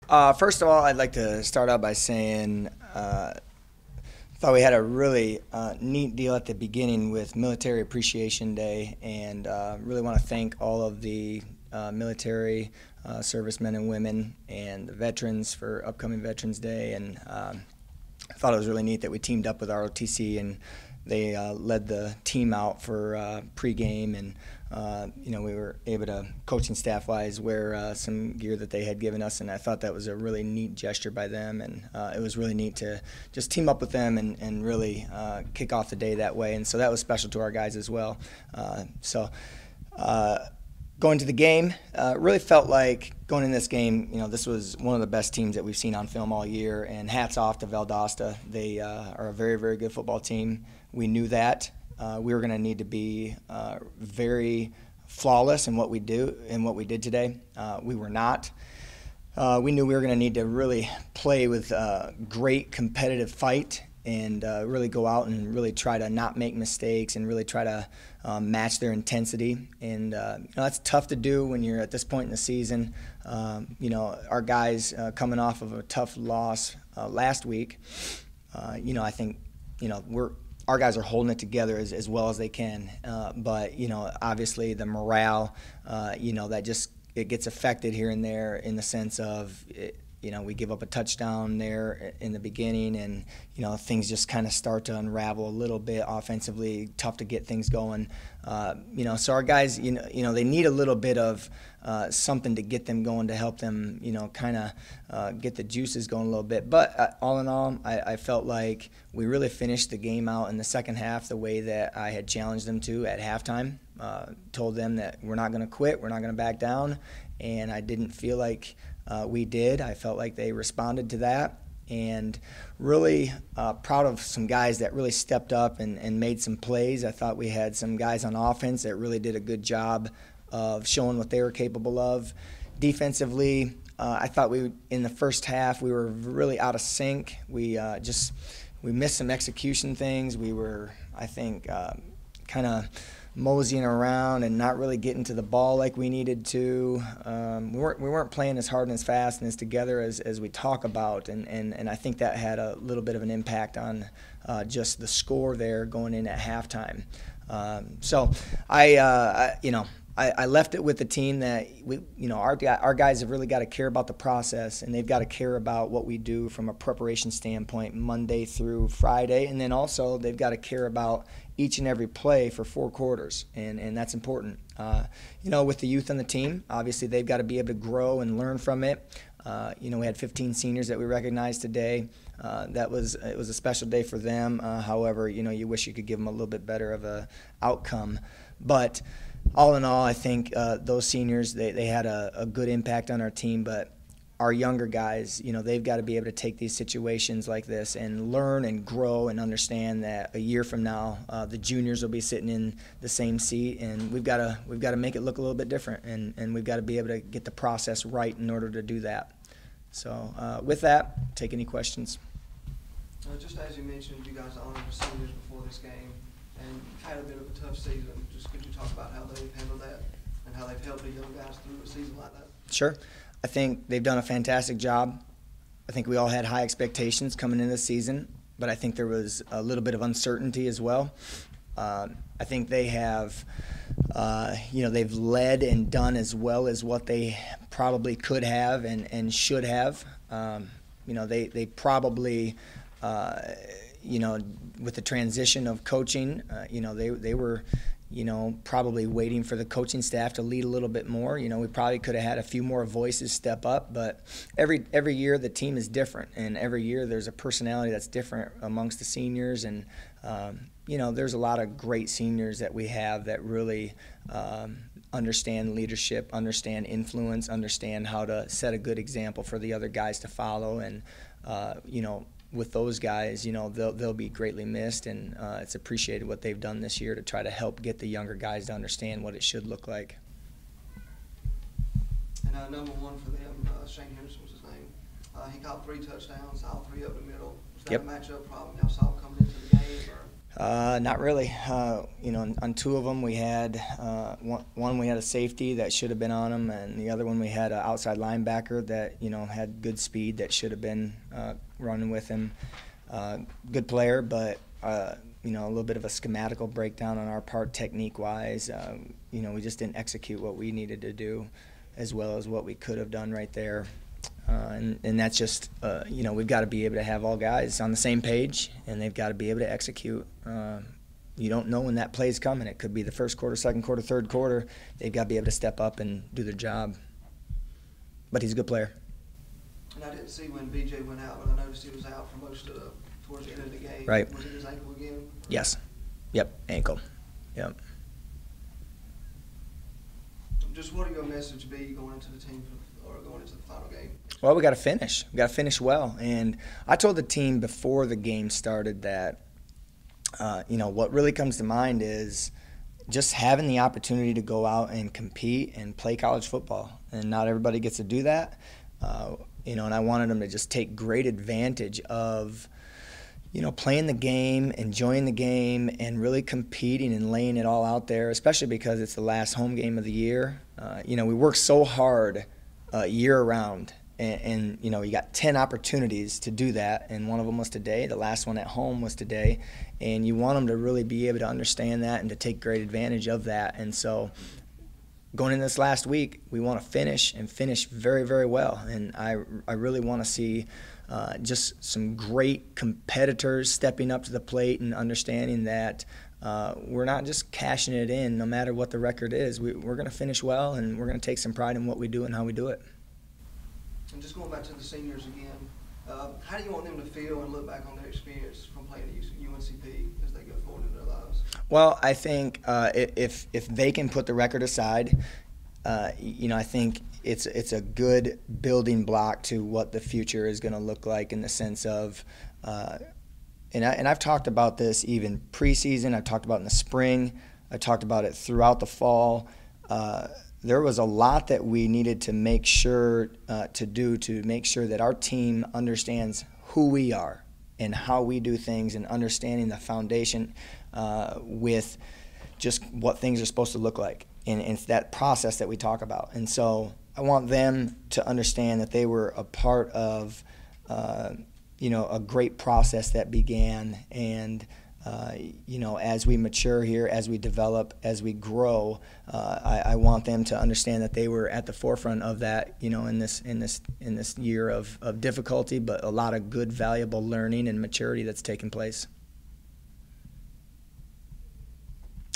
First of all, I'd like to start out by saying thought we had a really neat deal at the beginning with Military Appreciation Day, and really want to thank all of the military servicemen and women and the veterans for upcoming Veterans Day. And I thought it was really neat that we teamed up with ROTC and they led the team out for pregame, and we were able to, coaching staff wise, wear some gear that they had given us, and I thought that was a really neat gesture by them, and it was really neat to just team up with them and really kick off the day that way, and so that was special to our guys as well. Going to the game, really felt like going in this game, this was one of the best teams that we've seen on film all year, and hats off to Valdosta. They are a very, very good football team. We knew that. We were going to need to be very flawless in what we do and what we did today. We were not. We knew we were going to need to really play with great competitive fight and really go out and really try to not make mistakes and really try to match their intensity. And that's tough to do when you're at this point in the season. Our guys coming off of a tough loss last week, I think our guys are holding it together as well as they can. But obviously the morale, that just it gets affected here and there in the sense of we give up a touchdown there in the beginning, and things just kind of start to unravel a little bit offensively. Tough to get things going. So our guys, they need a little bit of something to get them going, to help them, kind of get the juices going a little bit. But all in all, I felt like we really finished the game out in the second half the way that I had challenged them to at halftime. Told them that we're not going to quit, we're not going to back down, and I didn't feel like we did. I felt like they responded to that, and really proud of some guys that really stepped up and made some plays. I thought we had some guys on offense that really did a good job of showing what they were capable of. Defensively, I thought in the first half we were really out of sync. We missed some execution things. We were, I think, kind of moseying around and not really getting to the ball like we needed to. We weren't playing as hard and as fast and as together as we talk about, and I think that had a little bit of an impact on just the score there going in at halftime. So I left it with the team that our guys have really got to care about the process, and they've got to care about what we do from a preparation standpoint Monday through Friday, and then also they've got to care about each and every play for 4 quarters, and that's important. With the youth on the team, obviously they've got to be able to grow and learn from it. We had 15 seniors that we recognized today. It was a special day for them. However, you wish you could give them a little bit better of a outcome, but all in all, I think those seniors, they had a good impact on our team, but our younger guys, they've got to be able to take these situations like this and learn and grow and understand that a year from now, the juniors will be sitting in the same seat, and we've got to make it look a little bit different, and we've got to be able to get the process right in order to do that. So with that, take any questions. Just as you mentioned, you guys honored the seniors before this game, and you've had a bit of a tough season. Just could you talk about how they've handled that and how they've helped the young guys through a season like that? Sure. I think they've done a fantastic job. I think we all had high expectations coming into the season, but I think there was a little bit of uncertainty as well. I think they have, they've led and done as well as what they probably could have and should have. They probably, with the transition of coaching, they were probably waiting for the coaching staff to lead a little bit more. We probably could have had a few more voices step up, but every year the team is different, and every year there's a personality that's different amongst the seniors, and there's a lot of great seniors that we have that really understand leadership, understand influence, understand how to set a good example for the other guys to follow, and with those guys, they'll be greatly missed, and it's appreciated what they've done this year to try to help get the younger guys to understand what it should look like. And number one for them, Shane Henderson was his name. He caught 3 touchdowns, all 3 up the middle. Was that a matchup problem y'all saw coming into the game? Not really. On two of them we had one we had a safety that should have been on him, and the other one we had an outside linebacker that had good speed that should have been running with him. Good player, but a little bit of a schematical breakdown on our part, technique-wise. We just didn't execute what we needed to do, as well as what we could have done right there. And that's just, we've got to be able to have all guys on the same page, and they've got to be able to execute. You don't know when that play's coming. It could be the first quarter, second quarter, third quarter. They've got to be able to step up and do their job. But he's a good player. And I didn't see when BJ went out, but I noticed he was out for most of towards the end of the game. Right. Was it his ankle again? Yes. Yep, ankle. Yep. Just what will your message be going into the team or going into the final game? Well, we got to finish. We got to finish well. And I told the team before the game started that, what really comes to mind is just having the opportunity to go out and compete and play college football. And not everybody gets to do that. And I wanted them to just take great advantage of, playing the game, enjoying the game, and really competing and laying it all out there, especially because it's the last home game of the year. We work so hard year-round, and you got 10 opportunities to do that, and one of them was today. The last one at home was today, and you want them to really be able to understand that and to take great advantage of that. And so going in this last week, we want to finish very, very well, and I really want to see just some great competitors stepping up to the plate and understanding that we're not just cashing it in no matter what the record is. We're going to finish well, and we're going to take some pride in what we do and how we do it. And just going back to the seniors again, how do you want them to feel and look back on their experience from playing at UNCP as they go forward in their lives? Well, I think if they can put the record aside, I think it's a good building block to what the future is going to look like, in the sense of, and I've talked about this even preseason. I've talked about it in the spring. I talked about it throughout the fall. There was a lot that we needed to make sure to make sure that our team understands who we are and how we do things, and understanding the foundation with just what things are supposed to look like. And it's that process that we talk about. And so I want them to understand that they were a part of, a great process that began. And, as we mature here, as we develop, as we grow, I want them to understand that they were at the forefront of that, in this year of difficulty, but a lot of good, valuable learning and maturity that's taken place.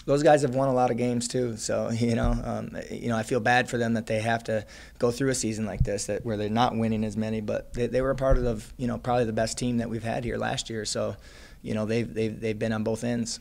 Those guys have won a lot of games too, so I feel bad for them that they have to go through a season like this, where they're not winning as many. But they were a part of probably the best team that we've had here last year. So they've been on both ends.